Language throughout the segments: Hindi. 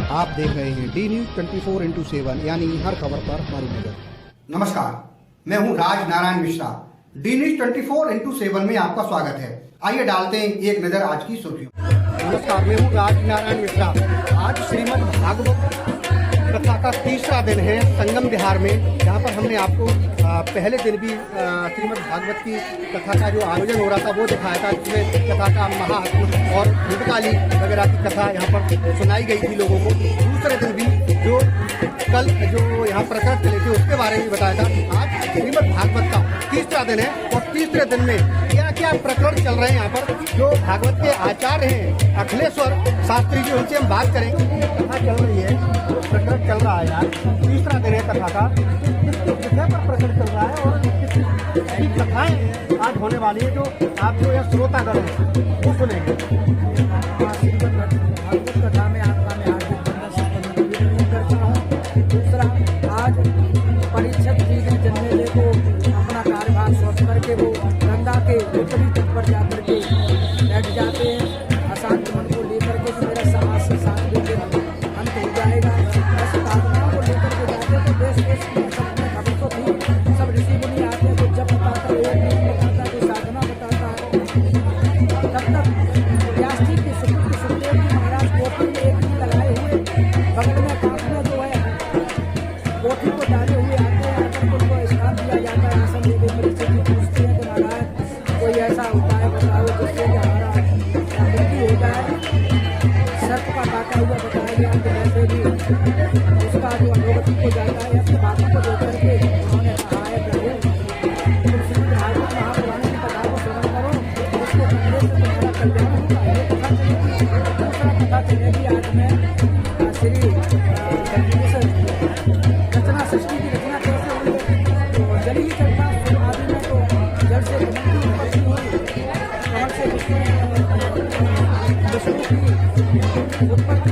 आप देख रहे हैं डी न्यूज 24x7 यानी हर खबर पर हमारी नजर। नमस्कार, मैं हूं Raj Narayan Mishra. D news 24x7 में आपका स्वागत है। आइए डालते हैं एक नजर आज की सुर्खियों। नमस्कार, मैं हूं राज नारायण मिश्रा। आज श्रीमद् भागवत कथा का तीसरा दिन है संगम विहार में। यहाँ पर हमने आपको पहले दिन भी श्रीमद् भागवत की कथा का जो आयोजन हो रहा था वो दिखाया था, जिसमें कथा का महात्म और भूतकाली वगैरह की कथा यहाँ पर सुनाई गई थी लोगों को। दूसरे दिन भी जो कल जो यहाँ प्रकरण चले थे उसके बारे में बताया था। आज श्रीमद् भागवत का तीसरा दिन है और तीसरे दिन में क्या क्या प्रकरण चल रहे हैं यहाँ पर, जो भागवत के आचार्य हैं अखिलेश्वर शास्त्री जी, उनसे हम बात करेंगे। कथा चल रही है, प्रकरण चल रहा है, यार तीसरा दिन है कथा का, विषय पर प्रकरण चल रहा है और की कथाएं आज होने वाली है जो आप जो यह श्रोतागण हैं वो सुनेंगे। कथा में आपका मैं हार्दिक करता हूँ। दूसरा, आज परीक्षित जी ने जन्मेजय को अपना कार्यभार सौंप करके वो गंगा के उत्तरी तट पर जाकर के बैठ जाते हैं। अशांत मन को लेकर के मेरा समाज से शांत अंत हो जाएगा, ऐसी भावनाओं को लेकर के जाते तो देश की खबर तो थी। सब ऋषि मुनि आते तो जब बताता है, बताता है, साधना बताता है। तब तक व्यास जी की सुखदेव जी महाराज कोठी में एक दिन लगाए हुए बगल में कांच में जो है कोठी को डाले हुए आते हैं। आकर उनको स्नान दिया जाता है। आसन देवे परीक्षित जी पूछते हैं कि महाराज कोई ऐसा उपाय बताओ जिससे कि हमारा मृत्यु हो जाए। सर्प का काटा हुआ बताया गया कि वैसे भी उसका जो अधोगति हो जाता है। अपनी बातों को लेकर के उन्होंने कहा है प्रभु तुम श्रीमद् भागवत महापुराण की कथा को श्रवण करो, उसको करने से तुम्हारा कल्याण होगा। ये कथा चलेगी। दूसरा कथा चलेगी आज मैं श्री रचना सृष्टि की रचना कैसे हुई। तो जल ही चलता आदि में तो जल से उत्पत्ति हुई, कमल से विष्णु की उत्पत्ति,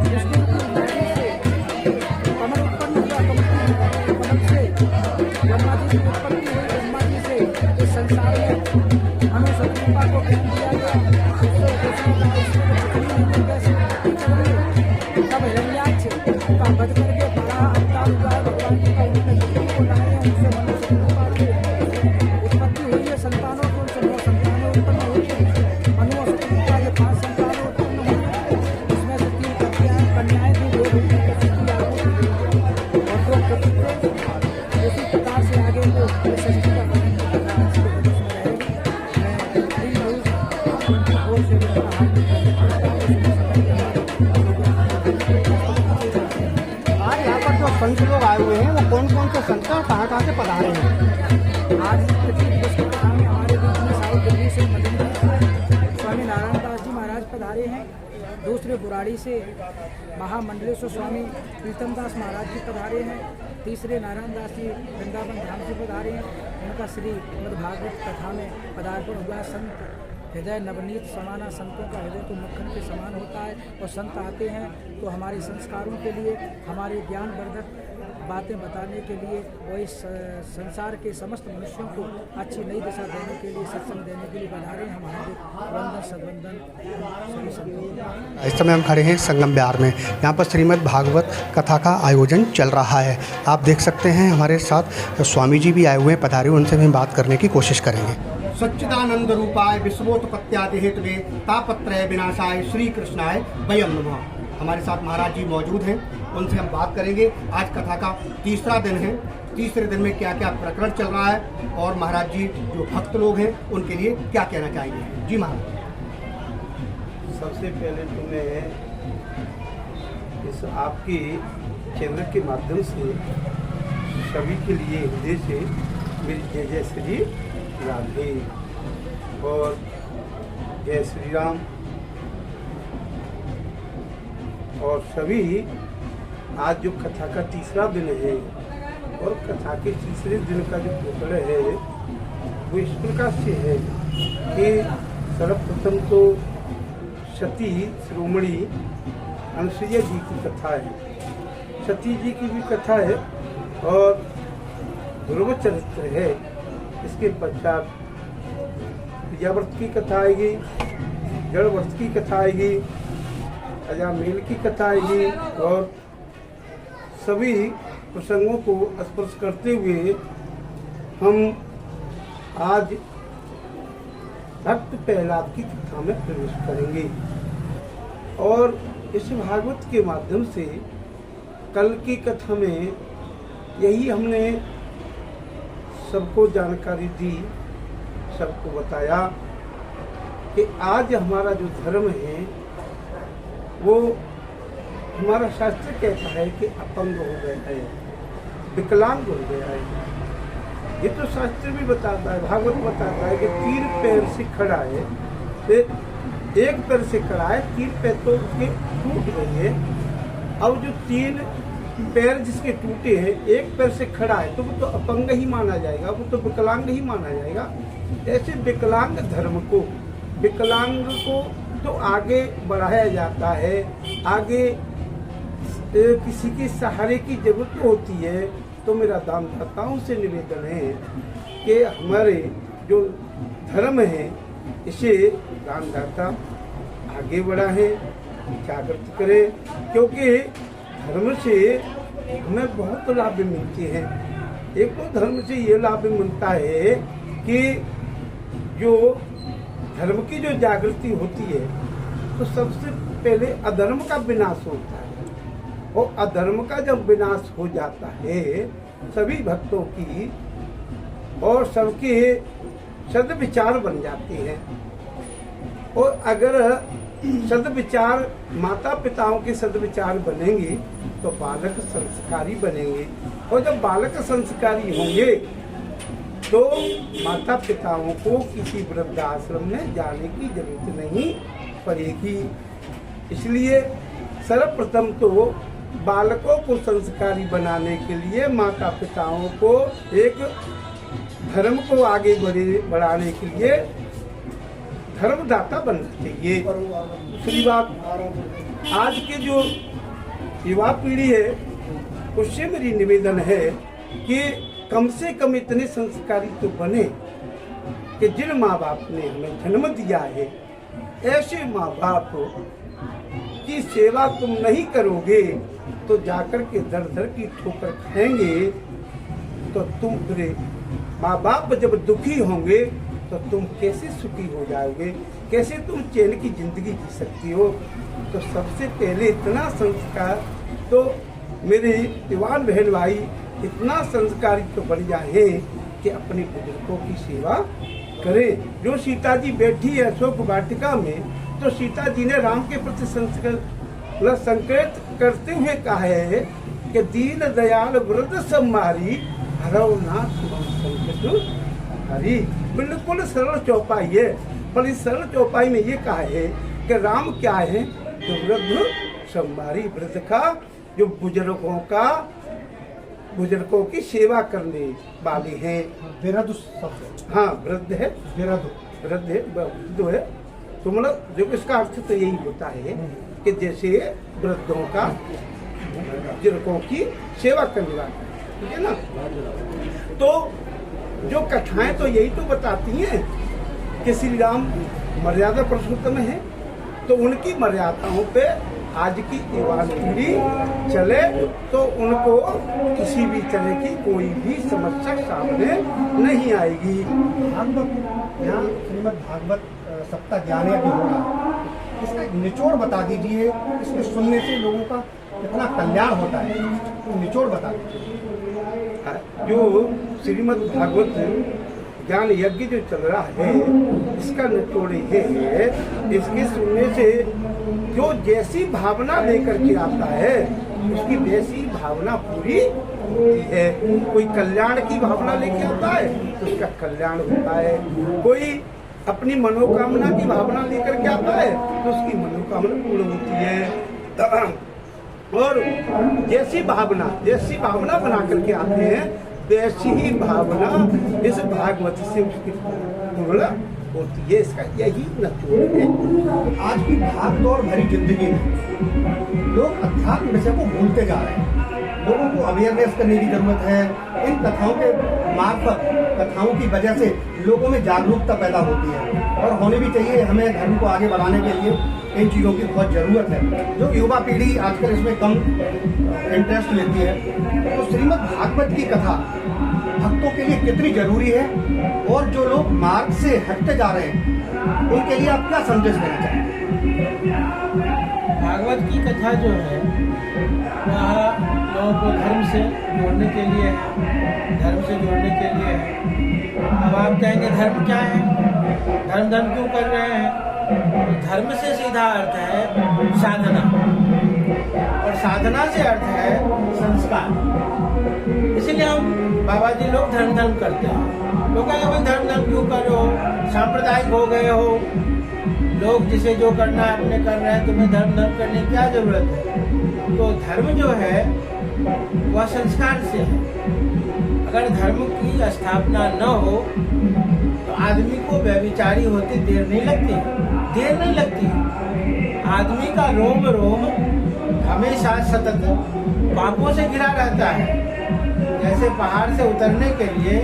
विष्णु की नाभि से कमल उत्पन्न हुआ, कमल से ब्रह्मा जी की उत्पत्ति हुई, ब्रह्मा जी से इस संसार में अनुसंरूपा को ज्ञान दिया गया। सब हिरण्याक्ष का वध करके बड़ा अवतार हुआ है। भगवान जी का उन्होंने विष्णु को लाए हैं, उनसे मनुष्य की उत्पत्ति हुई है। संतानों को उनसे 9 संतानें उत्पन्न हुई है। मनु और सुकृता के 5 संतानें उत्पन्न हुई है। उसमें से 3 कन्याएं थी, 2 और 2 पुत्र थे। इसी प्रकार से आगे वो सृष्टि का वर्णन संत लोग आए हुए हैं, वो कौन कौन से संत और कहाँ से पधारे हैं। आज पृथ्वी दिवस की कथा में हमारे बीच में साउथ दिल्ली से मदन स्वामी नारायण दास जी महाराज पधारे हैं। दूसरे बुराड़ी से महामंडलेश्वर स्वामी प्रीतम दास महाराज जी पधारे हैं। तीसरे नारायण दास जी वृंदावन धाम से पधारे हैं। उनका श्रीमद् भागवत कथा में पदार्पण हुआ। संत हृदय नवनीत समाना, संतों का हृदय तो मक्खन के समान होता है। और संत आते हैं तो हमारे संस्कारों के लिए, हमारे ज्ञानवर्धक बातें बताने के लिए और इस संसार के समस्त मनुष्यों को अच्छी नई दिशा देने के लिए, सत्संग देने के लिए पधारे हैं। हमारे वंदन सदवंदन सभी संतों। इस समय हम खड़े हैं संगम विहार में। यहाँ पर श्रीमद् भागवत कथा का आयोजन चल रहा है। आप देख सकते हैं हमारे साथ स्वामी जी भी आए हुए हैं, पधारे, उनसे भी बात करने की कोशिश करेंगे। सच्चिदानंद रूपाय विश्वोत्पत्त्यादि हेतवे तापत्रय विनाशाय श्री कृष्णाय वयम नमः। हमारे साथ महाराज जी मौजूद हैं, उनसे हम बात करेंगे। आज कथा का तीसरा दिन है। तीसरे दिन में क्या क्या प्रकरण चल रहा है और महाराज जी जो भक्त लोग हैं उनके लिए क्या कहना चाहेंगे। जी महाराज। सबसे पहले तो मैं इस आपकी चैनल के माध्यम से सभी के लिए हृदय से मेरी जय जय श्री राधे और जय श्री राम। और सभी आज जो कथा का तीसरा दिन है और कथा के तीसरे दिन का जो प्रकरण है वो इस प्रकार से है कि सर्वप्रथम तो सती शिरोमणि अनुसुईया जी की कथा है, सती जी की भी कथा है और ध्रुव चरित्र है। इसके पश्चात प्रियाव्रत की कथा आएगी, जड़व्रत की कथा आएगी, अजामेल की कथा आएगी और सभी प्रसंगों को स्पर्श करते हुए हम आज भक्त प्रहलाद की कथा में प्रवेश करेंगे। और इस भागवत के माध्यम से कल की कथा में यही हमने सबको जानकारी दी, सबको बताया कि आज हमारा जो धर्म है वो हमारा शास्त्र कहता है कि अपंग हो गया है, विकलांग हो गया है। ये तो शास्त्र भी बताता है, भागवत बताता है कि 3 पैर से खड़ा है, फिर 1 पैर से खड़ा है, 3 पैर तो उसके टूट गए हैं। अब जो 3 पैर जिसके टूटे हैं, 1 पैर से खड़ा है तो वो तो अपंग ही माना जाएगा, वो तो विकलांग ही माना जाएगा। ऐसे विकलांग धर्म को, विकलांग को तो आगे बढ़ाया जाता है, आगे किसी के सहारे की जरूरत होती है। तो मेरा दानदाताओं से निवेदन है कि हमारे जो धर्म है इसे दानदाता आगे बढ़ाएं, जागृत करें, क्योंकि धर्म से हमें बहुत लाभ मिलते हैं। एक तो धर्म से ये लाभ मिलता है कि जो धर्म की जो जागृति होती है तो सबसे पहले अधर्म का विनाश होता है, और अधर्म का जब विनाश हो जाता है सभी भक्तों की और सबके सद्विचार बन जाते हैं। और अगर सद्विचार माता पिताओं के सद्विचार बनेंगे तो बालक संस्कारी बनेंगे, और जब बालक संस्कारी होंगे तो माता पिताओं को किसी वृद्धाश्रम में जाने की जरूरत नहीं पड़ेगी। इसलिए सर्वप्रथम तो बालकों को संस्कारी बनाने के लिए माता पिताओं को एक धर्म को आगे बढ़ाने के लिए धर्मदाता बनना चाहिए। दूसरी बात, आज के जो युवा पीढ़ी है उससे मेरी निवेदन है कि कम से कम इतने संस्कारी तो बने कि जिन माँ बाप ने हमें जन्म दिया है ऐसे माँ बाप की सेवा तुम नहीं करोगे तो जाकर के दर दर की ठोकर खाएंगे। तो तुम फिर माँ बाप जब दुखी होंगे तो तुम कैसे सुखी हो जाओगे, कैसे तुम चैन की जिंदगी जी सकती हो। तो सबसे पहले इतना संस्कार तो मेरे दीवान बहन भाई इतना संस्कारी तो बन जाए कि अपने बुजुर्गों की सेवा करें। जो सीता जी बैठी है अशोक वाटिका में, तो सीता जी ने राम के प्रति संकेत करते हुए कहा है कि दीन दयाल वृद्ध सम्मारी हरौ नाथ संकट हरी। बिल्कुल सरल चौपाई है, पर इस सरल चौपाई में ये कहा है कि राम क्या है, तो वृद्ध सम्मारी, वृद्ध का जो बुजुर्गों की सेवा करने वाले हैं। वृद्ध शब्द, हाँ वृद्ध है, वृद्ध है तो मतलब जो इसका अर्थ तो यही होता है कि जैसे वृद्धों का बुजुर्गों की सेवा करने वाला, ठीक है ना। तो जो कथाएं तो यही तो बताती हैं कि श्री राम मर्यादा पुरुषोत्तम है, तो उनकी मर्यादाओं पे आज की युवा पीढ़ी चले तो उनको किसी भी तरह की कोई भी समस्या सामने नहीं आएगी। भागवत, यहाँ श्रीमद् भागवत सप्ताह ज्ञान यज्ञ हो रहा, इसका एक निचोड़ बता दीजिए, इसको सुनने से लोगों का कितना कल्याण होता है, तो निचोड़ बता दीजिए। जो श्रीमद् भागवत ज्ञान यज्ञ जो चल रहा है इसका निचोड़ ये है, इसके सुनने से जो जैसी भावना लेकर के आता है उसकी वैसी भावना पूरी होती है। कोई कल्याण की भावना लेके आता है तो उसका कल्याण होता है, कोई अपनी मनोकामना की भावना लेकर के आता है तो उसकी मनोकामना पूर्ण होती है। और जैसी भावना बना करके आते हैं वैसी ही भावना इस भागवत से उसकी पूर्ण होती है। इसका यही निचोड़ है। आज की भागदौड़ भरी जिंदगी में लोग अध्यात्म विषय को भूलते जा रहे हैं। लोगों को अवेयरनेस करने की जरूरत है। इन कथाओं के मार्फत, कथाओं की वजह से लोगों में जागरूकता पैदा होती है और होनी भी चाहिए। हमें धर्म को आगे बढ़ाने के लिए इन चीज़ों की बहुत ज़रूरत है। जो युवा पीढ़ी आजकल इसमें कम इंटरेस्ट लेती है, तो श्रीमद् भागवत की कथा भक्तों के लिए कितनी जरूरी है, और जो लोग मार्ग से हटते जा रहे हैं उनके लिए आप क्या संदेश देना चाहेंगे? भागवत की कथा जो है वह लोगों को धर्म से जोड़ने के लिए है, धर्म से जोड़ने के लिए है। अब आप कहेंगे धर्म क्या है, धर्म क्यों कर रहे हैं? तो धर्म से सीधा अर्थ है साधना, और साधना से अर्थ है संस्कार। इसीलिए हम बाबा जी लोग धर्म करते हैं। लोग कहेंगे भाई धर्म क्यों कर रहे हो, सांप्रदायिक हो गए हो, लोग जिसे जो करना है अपने कर रहे हैं, तुम्हें धर्म करने की क्या जरूरत है? तो धर्म जो है वह संस्कार से है। अगर धर्म की स्थापना न हो तो आदमी को व्यभिचारी होते देर नहीं लगती। आदमी का रोम रोम हमेशा सतत पापों से घिरा रहता है। जैसे पहाड़ से उतरने के लिए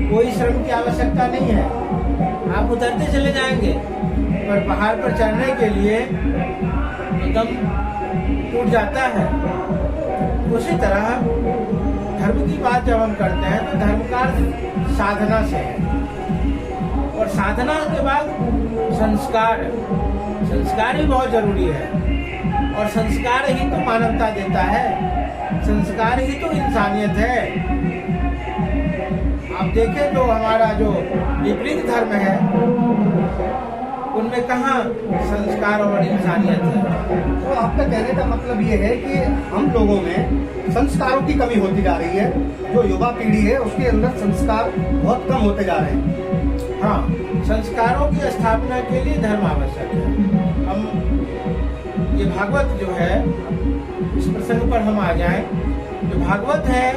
कोई श्रम की आवश्यकता नहीं है, आप उतरते चले जाएंगे, पर पहाड़ पर चढ़ने के लिए दम टूट जाता है। उसी तरह धर्म की बात जब हम करते हैं तो धर्म का साधना से है, और साधना के बाद संस्कार भी बहुत जरूरी है। और संस्कार ही तो मानवता देता है, संस्कार ही तो इंसानियत है। आप देखें तो हमारा जो विपरीत धर्म है उनमें कहाँ संस्कार और इंसानियत है? तो आपका कहने का मतलब ये है कि हम लोगों में संस्कारों की कमी होती जा रही है, जो युवा पीढ़ी है उसके अंदर संस्कार बहुत कम होते जा रहे हैं। हाँ, संस्कारों की स्थापना के लिए धर्म आवश्यक है। हम ये भागवत जो है, इस प्रसंग पर हम आ जाएं। जो भागवत है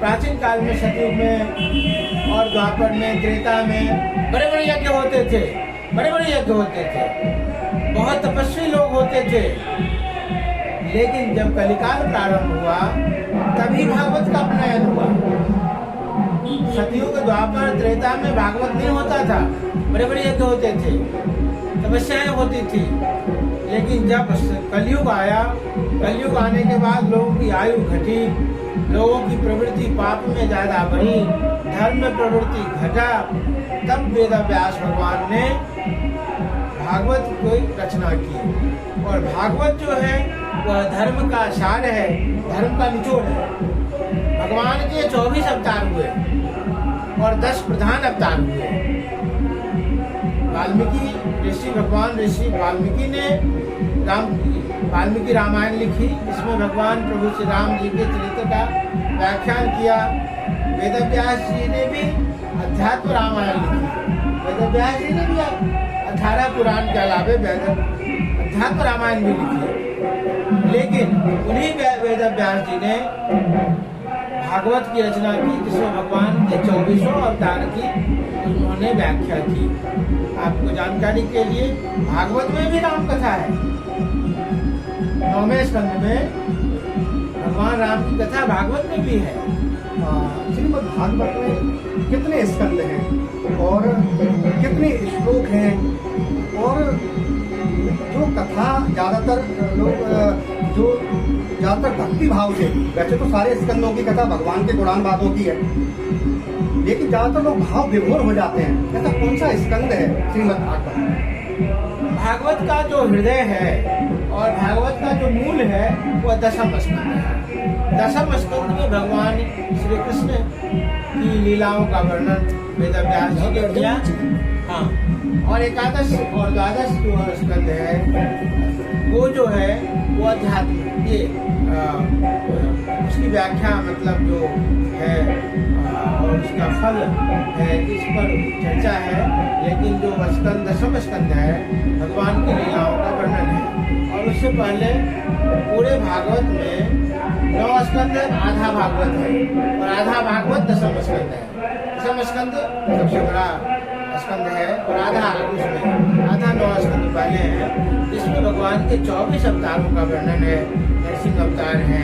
प्राचीन काल में, सतयुग में और द्वापर में, त्रेता में बड़े बड़े यज्ञ होते थे, बहुत तपस्वी लोग होते थे। लेकिन जब कलिकाल प्रारंभ हुआ तभी भागवत का अपनयन हुआ। सतयुग द्वापर त्रेता में भागवत नहीं होता था, बड़े बड़े यज्ञ होते थे, तपस्याएं होती थी। लेकिन जब कलयुग आया, कलयुग आने के बाद लोगों की आयु घटी, लोगों की प्रवृत्ति पाप में ज्यादा बढ़ी, धर्म में प्रवृत्ति घटा, तब वेद व्यास भगवान ने भागवत की रचना की। और भागवत जो है वह धर्म का सार है, धर्म का निचोड़ है। भगवान के 24 अवतार हुए और 10 प्रधान अवतार हुए। भगवान ऋषि वाल्मीकि ने वाल्मीकि रामायण लिखी, जिसमें भगवान प्रभु श्री राम जी के चरित्र का व्याख्यान किया। वेद व्यास जी ने भी अध्यात्म रामायण लिखी। वेद व्यास जी ने भी 18 पुराण के अलावे अध्यात्म रामायण भी लिखी। लेकिन उन्हीं वेद व्यास जी ने भागवत की रचना की, जिसमें भगवान के 24 अवतार की उन्होंने व्याख्या की। आपको जानकारी के लिए भागवत में भी राम कथा है। 9वें स्कंद में भगवान राम की कथा भागवत में भी है। श्रीमद् भागवत में कितने स्कंद हैं और कितने श्लोक हैं, और जो कथा ज़्यादातर भक्ति भाव से, वैसे तो सारे स्कंदों की कथा भगवान के गुणान बातों की है, लेकिन ज्यादातर लोग भाव विभोर हो जाते हैं। ऐसा कौन सा स्कंद है श्रीमद् भागवत? भागवत का जो हृदय है और भागवत का जो मूल है वह दशम स्कंद है। दशम स्कंद में भगवान श्री कृष्ण की लीलाओं का वर्णन वेद व्यास जी ने किया। हाँ, और एकादश और द्वादश जो स्कंद है वो जो है वो अध्यात्म, ये उसकी व्याख्या मतलब जो है और उसका फल है, इस पर चर्चा है। लेकिन जो स्कंद दशम स्कंद है भगवान की लीलाओं का वर्णन है। और उससे पहले पूरे भागवत में 9 स्कंद, आधा भागवत है और आधा भागवत दशम स्कंद है। दशम स्कंद सबसे बड़ा स्कंद है और आधा उसमें आधा 9 स्कंद पहले है। इसमें भगवान के 24 अवतारों का वर्णन है। नरसिंह अवतार है,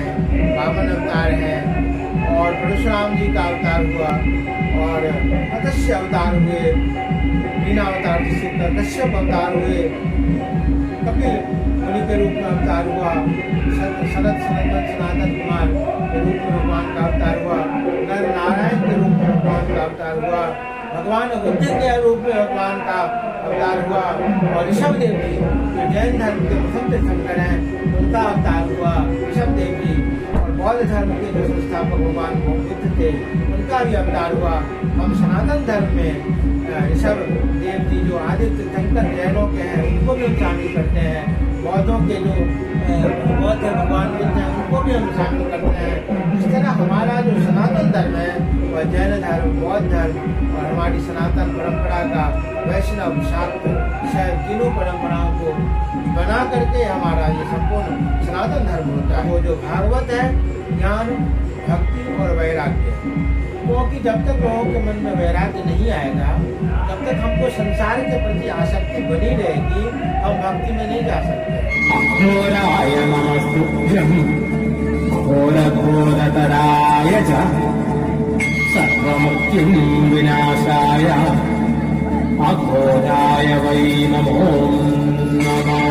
वामन अवतार है, और परशुराम जी का अवतार हुआ, और मत्स्य अवतार हुए, मीना अवतार जिससे कश्यप अवतार हुए, कपिल मुनि के रूप में अवतार हुआ, सनत सनातन कुमार के रूप में भगवान का अवतार हुआ, नर नारायण के रूप में भगवान का अवतार हुआ, भगवान बुद्ध के रूप में भगवान का अवतार हुआ, और ऋषभ देव जी जो जैन धर्म के प्रथम तीर्थंकर हैं उनका अवतार हुआ ऋषभ देव जी, और बौद्ध धर्म के जो संस्थापक भगवान बुद्ध थे उनका भी अवतार हुआ। हम सनातन धर्म में ऋषभ देव जी जो आदि तीर्थंकर जैनों के हैं उनको भी हम शामिल करते हैं, बौद्धों के जो बौद्ध भगवान बुद्ध हैं उनको भी हम शामिल करते हैं। इस तरह हमारा जो सनातन धर्म है वह जैन धर्म, बौद्ध धर्म और हमारी सनातन परंपरा का वैष्णव, शाक्त, शैव तीनों परंपराओं को बना करके हमारा ये संपूर्ण सनातन धर्म होता है। वो जो भागवत है ज्ञान, भक्ति और वैराग्य, क्योंकि जब तक लोगों के मन में वैराग्य नहीं आएगा तब तक हमको संसार के प्रति आसक्ति बनी रहेगी, हम भक्ति में नहीं जा सकते। घोराय नमस्तुभ्यं घोरघोरतराय च सर्वमुक्तिं विनाशाय अघोराय वै नमो नमः।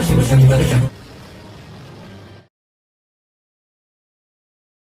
Shiva Shankar